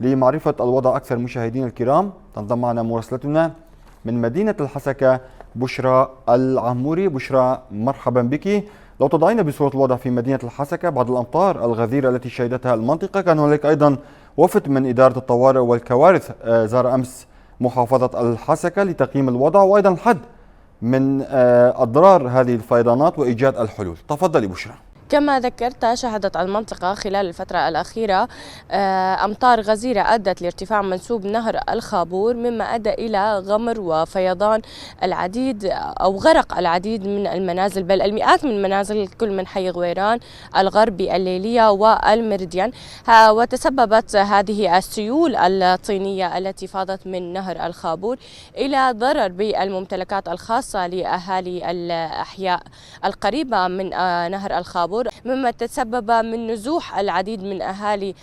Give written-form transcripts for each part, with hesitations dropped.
لمعرفة الوضع أكثر مشاهدينا الكرام تنضم معنا مراسلتنا من مدينة الحسكة بشرى العموري. بشرى، مرحبا بك. لو تضعين بصورة الوضع في مدينة الحسكة بعد الأمطار الغزيرة التي شهدتها المنطقة، كان هناك أيضا وفد من إدارة الطوارئ والكوارث زار أمس محافظة الحسكة لتقييم الوضع وأيضا الحد من أضرار هذه الفيضانات وإيجاد الحلول. تفضلي بشرى. كما ذكرت، شهدت المنطقة خلال الفترة الأخيرة أمطار غزيرة أدت لارتفاع منسوب نهر الخابور، مما أدى إلى غمر وفيضان العديد أو غرق العديد من المنازل، بل المئات من المنازل كل من حي غويران، الغربي، الليلية والمرديان. وتسببت هذه السيول الطينية التي فاضت من نهر الخابور إلى ضرر بالممتلكات الخاصة لأهالي الأحياء القريبة من نهر الخابور، مما تسبب من نزوح العديد من أهالي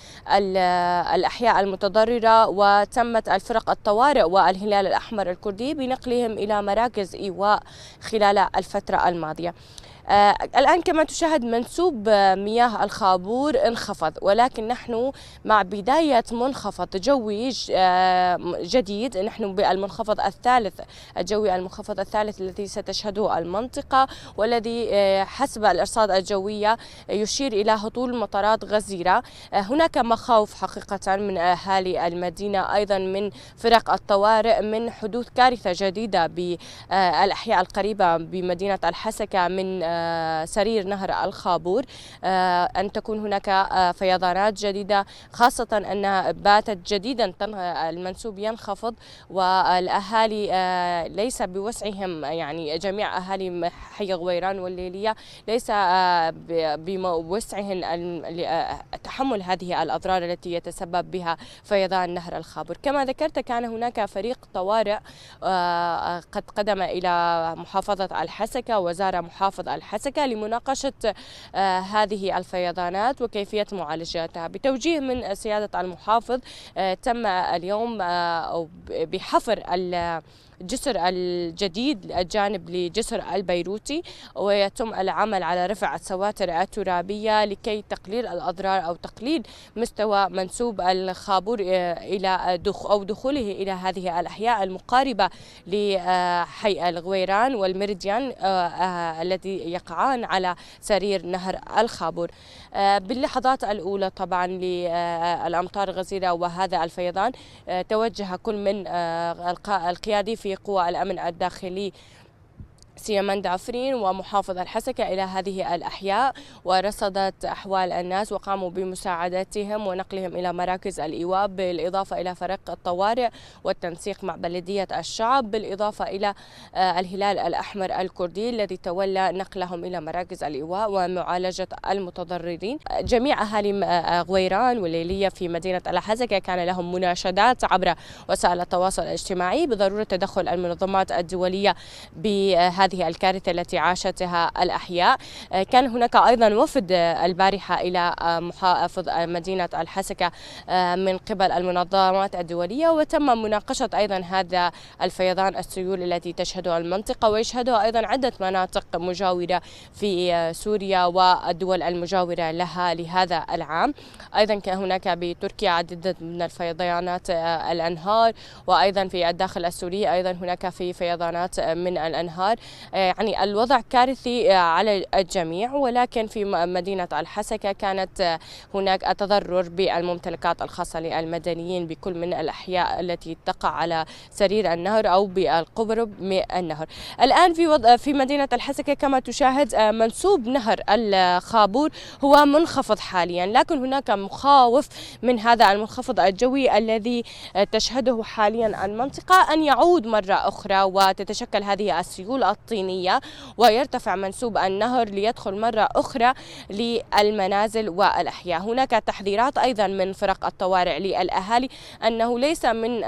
الأحياء المتضررة. وتمت الفرق الطوارئ والهلال الأحمر الكردي بنقلهم إلى مراكز إيواء خلال الفترة الماضية. الآن كما تشاهد منسوب مياه الخابور انخفض، ولكن نحن مع بداية منخفض جوي جديد. نحن بالمنخفض الثالث الجوي، المنخفض الثالث الذي ستشهده المنطقة، والذي حسب الأرصاد الجوية يشير إلى هطول مطرات غزيرة. هناك مخاوف حقيقة من أهالي المدينة، أيضا من فرق الطوارئ، من حدوث كارثة جديدة بالأحياء القريبة بمدينة الحسكة من سرير نهر الخابور، أن تكون هناك فيضانات جديدة، خاصة أن باتت جديدا المنسوب ينخفض، والأهالي ليس بوسعهم، يعني جميع أهالي حي غويران والليلية ليس بوسعهم تحمل هذه الأضرار التي يتسبب بها فيضان نهر الخابور. كما ذكرت، كان هناك فريق طوارئ قد قدم إلى محافظة الحسكة وزار محافظ الحسكة لمناقشة هذه الفيضانات وكيفية معالجتها. بتوجيه من سيادة المحافظ تم اليوم بحفر الجسر الجديد الجانب لجسر البيروتي، ويتم العمل على رفع السواتر الترابية لكي تقليل الأضرار أو تقليل مستوى منسوب الخابور إلى دخوله إلى هذه الأحياء المقاربة لحي الغويران والمرديان الذي يقعان على سرير نهر الخابور. باللحظات الأولى طبعا للأمطار الغزيرة وهذا الفيضان، توجه كل من القيادي في قوى الأمن الداخلي سيمان دعفرين ومحافظ الحسكة إلى هذه الأحياء، ورصدت أحوال الناس وقاموا بمساعدتهم ونقلهم إلى مراكز الإيواء، بالإضافة إلى فريق الطوارئ والتنسيق مع بلدية الشعب، بالإضافة إلى الهلال الأحمر الكردي الذي تولى نقلهم إلى مراكز الإيواء ومعالجة المتضررين. جميع أهالي غويران والليلية في مدينة الحسكة كان لهم مناشدات عبر وسائل التواصل الاجتماعي بضرورة تدخل المنظمات الدولية بهذه الكارثة التي عاشتها الأحياء. كان هناك أيضا وفد البارحة إلى محافظ مدينة الحسكة من قبل المنظمات الدولية، وتم مناقشة أيضا هذا الفيضان السيول التي تشهدها المنطقة ويشهدها أيضا عدة مناطق مجاورة في سوريا والدول المجاورة لها لهذا العام. أيضا كان هناك بتركيا عدد من الفيضانات الأنهار، وأيضا في الداخل السوري أيضا هناك في فيضانات من الأنهار. يعني الوضع كارثي على الجميع، ولكن في مدينة الحسكة كانت هناك تضرر بالممتلكات الخاصة للمدنيين بكل من الأحياء التي تقع على سرير النهر أو بالقرب من النهر. الآن في مدينة الحسكة كما تشاهد منسوب نهر الخابور هو منخفض حاليا، لكن هناك مخاوف من هذا المنخفض الجوي الذي تشهده حاليا المنطقة أن يعود مرة أخرى وتتشكل هذه السيول الطينية ويرتفع منسوب النهر ليدخل مرة أخرى للمنازل والأحياء. هناك تحذيرات أيضا من فرق الطوارئ للأهالي أنه ليس من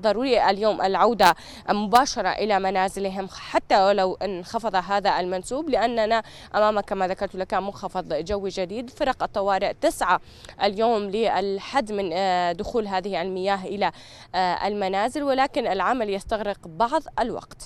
ضروري اليوم العودة مباشرة إلى منازلهم حتى ولو انخفض هذا المنسوب، لأننا أمام كما ذكرت لك منخفض جوي جديد. فرق الطوارئ تسعى اليوم للحد من دخول هذه المياه إلى المنازل، ولكن العمل يستغرق بعض الوقت.